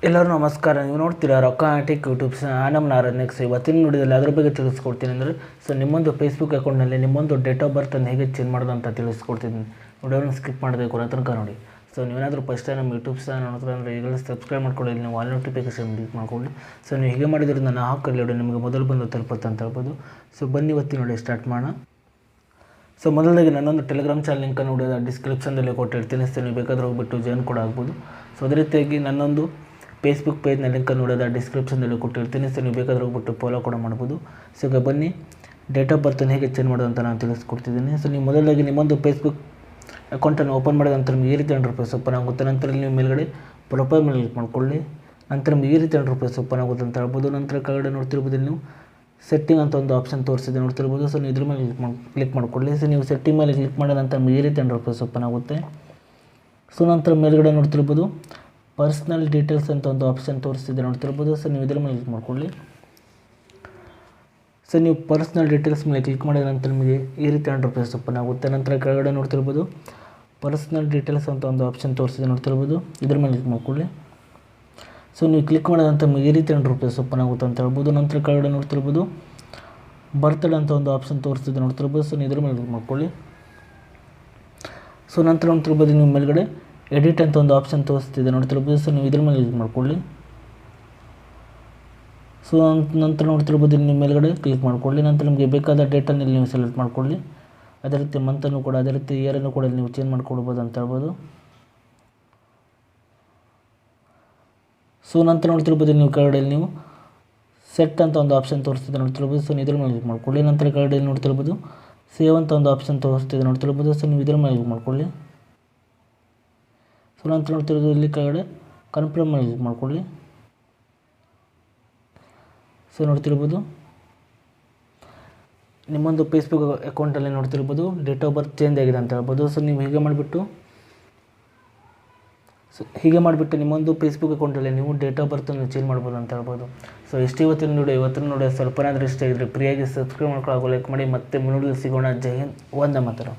ಎಲ್ಲರೂ ನಮಸ್ಕಾರ. ನೀವು ನೋಡ್ತೀರಾ ರೊಕ್ಕ ಆಟಿಕ್ ಯೂಟ್ಯೂಬ್ ನಮ್ಮ ನಾರನ್ನೆಕ್ಸ್. ಇವತ್ತಿನ ನೋಡಿದಲ್ಲಿ ಅದ್ರ ಬಗ್ಗೆ ತಿಳಿಸ್ಕೊಡ್ತೀನಿ ಅಂದರೆ ನಿಮ್ಮೊಂದು ಫೇಸ್ಬುಕ್ ಅಕೌಂಟ್ನಲ್ಲಿ ನಿಮ್ಮೊಂದು ಡೇಟ್ ಆಫ್ ಬರ್ತನ್ನು ಹೇಗೆ ಚೇಂಜ್ ಮಾಡೋದು ಅಂತ ತಿಳಿಸ್ಕೊಡ್ತೀನಿ. ವಿಡಿಯೋನ ಸ್ಕಿಪ್ ಮಾಡಬೇಕು ತನಕ ನೋಡಿ. ನೀವೇನಾದರೂ ಫಸ್ಟ್ ಟೈಮ್ ನಮ್ಮ ಯೂಟ್ಯೂಬ್ ಚಾನಲ್ ನೋಡ್ತಾರೆ ಅಂದರೆ ಈಗಲೇ ಸಬ್ಸ್ಕ್ರೈಬ್ ಮಾಡ್ಕೊಳ್ಳಿ, ನೀವು ಆಲ್ ನೋಟಿಫಿಕೇಶನ್ ಕ್ಲಿಕ್ ಮಾಡ್ಕೊಳ್ಳಿ. ನೀವು ಹೀಗೆ ಮಾಡಿದ್ರಿಂದ ನಾನು ಹಾಕಲ್ಲಿ ವಿಡಿಯೋ ನಿಮಗೆ ಮೊದಲು ಬಂದು ತಲುಪುತ್ತೆ ಅಂತ ಹೇಳ್ಬೋದು. ಬನ್ನಿ ಇವತ್ತಿನ ನೋಡಿ ಸ್ಟಾರ್ಟ್ ಮಾಡೋಣ. ಮೊದಲಾಗಿ ನನ್ನೊಂದು ಟೆಲಿಗ್ರಾಮ್ ಚಾನಲ್ ಲಿಂಕನ್ನು ನೋಡೋದು ಡಿಸ್ಕ್ರಿಪ್ಷನ್ದಲ್ಲಿ ಕೊಟ್ಟಿರ್ತೀನಿ. ನೀವು ಬೇಕಾದ್ರೆ ಹೋಗ್ಬಿಟ್ಟು ಜಾಯಿನ್ ಕೂಡ ಆಗ್ಬೋದು. ಅದೇ ರೀತಿಯಾಗಿ ನನ್ನೊಂದು ಫೇಸ್ಬುಕ್ ಪೇಜ್ನ ಲಿಂಕನ್ನು ನೋಡೋದು ಡಿಸ್ಕ್ರಿಪ್ಷನ್ದಲ್ಲಿ ಕೊಟ್ಟಿರ್ತೀನಿ. ನೀವು ಬೇಕಾದ್ರೆ ಹೋಗ್ಬಿಟ್ಟು ಫಾಲೋ ಕೂಡ ಮಾಡ್ಬೋದು. ಈಗ ಬನ್ನಿ ಡೇಟ್ ಆಫ್ ಬರ್ತನ್ನು ಹೇಗೆ ಚೇಂಜ್ ಮಾಡೋದು ಅಂತ ನಾನು ತಿಳಿಸ್ಕೊಡ್ತಿದ್ದೀನಿ. ನೀವು ಮೊದಲಾಗಿ ನಿಮ್ಮೊಂದು ಫೇಸ್ಬುಕ್ ಅಕೌಂಟನ್ನು ಓಪನ್ ಮಾಡಿದ ನಂತರ ನಿಮಗೆ ಈ ರೀತಿ ಇಂಟರ್ಫೇಸ್ ಓಪನ್ ಆಗುತ್ತೆ. ನಂತರ ನೀವು ಮೇಲ್ಗಡೆ ಪ್ರೊಫೈಲ್ ಮೇಲೆ ಕ್ಲಿಕ್ ಮಾಡ್ಕೊಳ್ಳಿ. ನಂತರ ನಿಮಗೆ ಈ ರೀತಿ ಇಂಟರ್ಫೇಸ್ ಓಪನ್ ಆಗುತ್ತೆ ಅಂತ ಹೇಳ್ಬೋದು. ನಂತರ ಕೆಳಗಡೆ ನೋಡ್ತಿರ್ಬೋದು ನೀವು ಸೆಟ್ಟಿಂಗ್ ಅಂತ ಒಂದು ಆಪ್ಷನ್ ತೋರಿಸಿದೆ ನೋಡ್ತಿರ್ಬೋದು. ನೀವು ಇದ್ರ ಮೇಲೆ ಕ್ಲಿಕ್ ಮಾಡ್ಕೊಳ್ಳಿ. ನೀವು ಸೆಟ್ಟಿಂಗ್ ಮೇಲೆ ಕ್ಲಿಕ್ ಮಾಡಿದ ನಂತರ ನಿಮಗೆ ಈ ರೀತಿ ಇಂಟರ್ಫೇಸ್ ಓಪನ್ ಆಗುತ್ತೆ. ನಂತರ ಮೇಲ್ಗಡೆ ನೋಡ್ತಿರ್ಬೋದು ಪರ್ಸ್ನಲ್ ಡೀಟೇಲ್ಸ್ ಅಂತ ಒಂದು ಆಪ್ಷನ್ ತೋರಿಸ್ತಿದೆ ನೋಡ್ತಿರ್ಬೋದು. ನೀವು ಇದ್ರ ಮೇಲೆ ಕ್ಲಿಕ್ ಮಾಡ್ಕೊಳ್ಳಿ. ನೀವು ಪರ್ಸ್ನಲ್ ಡೀಟೇಲ್ಸ್ ಮೇಲೆ ಕ್ಲಿಕ್ ಮಾಡಿದ ನಂತರ ನಿಮಗೆ ಈ ರೀತಿ ಇಂಟರ್ಫೇಸ್ ಓಪನ್ ಆಗುತ್ತೆ. ನಂತರ ಕೆಳಗಡೆ ನೋಡ್ತಿರ್ಬೋದು ಪರ್ಸ್ನಲ್ ಡೀಟೇಲ್ಸ್ ಅಂತ ಒಂದು ಆಪ್ಷನ್ ತೋರಿಸಿದೆ ನೋಡ್ತಿರ್ಬೋದು. ಇದ್ರ ಮೇಲೆ ಕ್ಲಿಕ್ ಮಾಡ್ಕೊಳ್ಳಿ. ನೀವು ಕ್ಲಿಕ್ ಮಾಡಿದ ನಂತರ ನಿಮಗೆ ಈ ರೀತಿ ಇಂಟರ್ಫೇಸ್ ಓಪನ್ ಆಗುತ್ತೆ ಅಂತ ಹೇಳ್ಬೋದು. ನಂತರ ಕೆಳಗಡೆ ನೋಡ್ತಿರ್ಬೋದು ಬರ್ತ್ಡೇ ಅಂತ ಒಂದು ಆಪ್ಷನ್ ತೋರಿಸ್ತಿದೆ ನೋಡ್ತಿರ್ಬೋದು. ನೀವು ಇದ್ರ ಮೇಲೆ ಕ್ಲಿಕ್ ಮಾಡ್ಕೊಳ್ಳಿ. ನಂತರ ನೋಡ್ತಿರ್ಬೋದು ನೀವು ಮೇಲ್ಗಡೆ ಎಡಿಟ್ ಅಂತ ಒಂದು ಆಪ್ಷನ್ ತೋರಿಸ್ತಿದೆ ನೋಡ್ತಿರ್ಬೋದು. ನೀವು ಇದ್ರ ಮೇಲೆ ಕ್ಲಿಕ್ ಮಾಡ್ಕೊಳ್ಳಿ. ನಂತರ ನೋಡ್ತಿರ್ಬೋದು ನಿಮ್ಮ ಮೇಲ್ಗಡೆ ಕ್ಲಿಕ್ ಮಾಡ್ಕೊಳ್ಳಿ. ನಂತರ ನಿಮಗೆ ಬೇಕಾದ ಡೇಟನ್ನು ಇಲ್ಲಿ ನೀವು ಸೆಲೆಕ್ಟ್ ಮಾಡ್ಕೊಳ್ಳಿ. ಅದೇ ರೀತಿ ಮಂತನ್ನು ಕೂಡ ಅದೇ ರೀತಿ ಇಯರನ್ನು ಕೂಡ ನೀವು ಚೇಂಜ್ ಮಾಡ್ಕೊಳ್ಬೋದು ಅಂತ ಹೇಳ್ಬೋದು. ನಂತರ ನೋಡ್ತಿರ್ಬೋದು ನೀವು ಕೆಳಗಡೆಯಲ್ಲಿ ನೀವು ಸೆಟ್ ಅಂತ ಒಂದು ಆಪ್ಷನ್ ತೋರಿಸ್ತಿದೆ ನೋಡ್ತಿರ್ಬೋದು. ನೀವು ಇದ್ರ ಮೇಲೆ ಕ್ಲಿಕ್ ಮಾಡ್ಕೊಳ್ಳಿ. ನಂತರ ಕೆಳಗಡೆಯಲ್ಲಿ ನೋಡ್ತಿರ್ಬೋದು ಸೇವ್ ಅಂತ ಒಂದು ಆಪ್ಷನ್ ತೋರಿಸ್ತಿದೆ ನೋಡ್ತಿರ್ಬೋದು. ನೀವು ಇದ್ರ ಮೇಲೆ ಕ್ಲಿಕ್ ಮಾಡ್ಕೊಳ್ಳಿ. ನಂತರ ನೋಡ್ತಿರೋದು ಇಲ್ಲಿ ಕೆಳಗಡೆ ಕನ್ಫರ್ಮ್ ಮೇಲೆ ಕ್ಲಿಕ್ ಮಾಡ್ಕೊಳ್ಳಿ. ನೋಡ್ತಿರ್ಬೋದು ನಿಮ್ಮೊಂದು ಫೇಸ್ಬುಕ್ ಅಕೌಂಟಲ್ಲಿ ನೋಡ್ತಿರ್ಬೋದು ಡೇಟ್ ಆಫ್ ಬರ್ತ್ ಚೇಂಜ್ ಆಗಿದೆ ಅಂತ ಹೇಳ್ಬೋದು. ನೀವು ಹೀಗೆ ಮಾಡಿಬಿಟ್ಟು ನಿಮ್ಮೊಂದು ಫೇಸ್ಬುಕ್ ಅಕೌಂಟಲ್ಲಿ ನೀವು ಡೇಟ್ ಆಫ್ ಬರ್ತನ್ನು ಚೇಂಜ್ ಮಾಡ್ಬೋದು ಅಂತ ಹೇಳ್ಬೋದು. ಇಷ್ಟು ಇವತ್ತಿನ ನೋಡಿ ಸ್ವಲ್ಪನಾದರೂ ಇಷ್ಟ ಆಗಿದ್ರೆ ಫ್ರೀಯಾಗಿ ಸಬ್ಸ್ಕ್ರೈಬ್ ಮಾಡ್ಕೊಳ್ಳೋ ಲೈಕ್ ಮಾಡಿ. ಮತ್ತೆ ಮುಂದೆ ಸಿಗೋಣ. ಜೈ ಹಿಂದ್, ವಂದೇ ಮಾತರಂ.